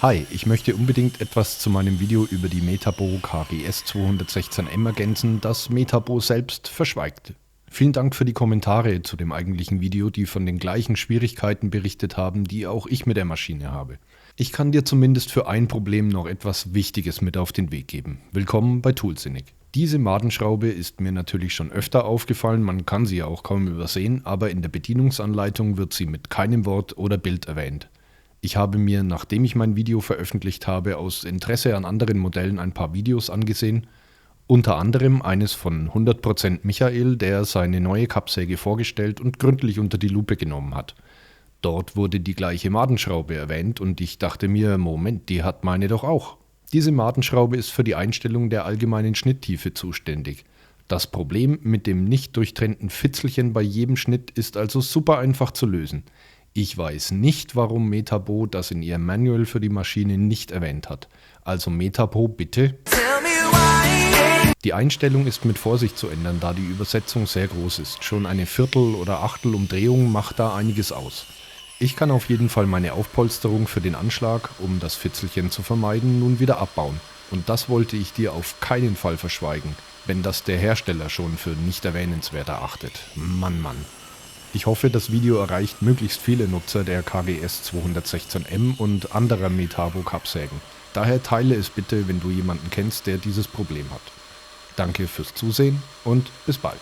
Hi, ich möchte unbedingt etwas zu meinem Video über die Metabo KGS 216M ergänzen, das Metabo selbst verschweigt. Vielen Dank für die Kommentare zu dem eigentlichen Video, die von den gleichen Schwierigkeiten berichtet haben, die auch ich mit der Maschine habe. Ich kann dir zumindest für ein Problem noch etwas Wichtiges mit auf den Weg geben. Willkommen bei Toolsinnig. Diese Madenschraube ist mir natürlich schon öfter aufgefallen, man kann sie ja auch kaum übersehen, aber in der Bedienungsanleitung wird sie mit keinem Wort oder Bild erwähnt. Ich habe mir, nachdem ich mein Video veröffentlicht habe, aus Interesse an anderen Modellen ein paar Videos angesehen, unter anderem eines von 100% Michael, der seine neue Kappsäge vorgestellt und gründlich unter die Lupe genommen hat. Dort wurde die gleiche Madenschraube erwähnt und ich dachte mir, Moment, die hat meine doch auch. Diese Madenschraube ist für die Einstellung der allgemeinen Schnitttiefe zuständig. Das Problem mit dem nicht durchtrennten Fitzelchen bei jedem Schnitt ist also super einfach zu lösen. Ich weiß nicht, warum Metabo das in ihrem Manual für die Maschine nicht erwähnt hat. Also Metabo, bitte. Die Einstellung ist mit Vorsicht zu ändern, da die Übersetzung sehr groß ist. Schon eine Viertel- oder Achtelumdrehung macht da einiges aus. Ich kann auf jeden Fall meine Aufpolsterung für den Anschlag, um das Fitzelchen zu vermeiden, nun wieder abbauen. Und das wollte ich dir auf keinen Fall verschweigen, wenn das der Hersteller schon für nicht erwähnenswert erachtet. Mann. Ich hoffe, das Video erreicht möglichst viele Nutzer der KGS 216M und anderer Metabo Kappsägen. Daher teile es bitte, wenn du jemanden kennst, der dieses Problem hat. Danke fürs Zusehen und bis bald.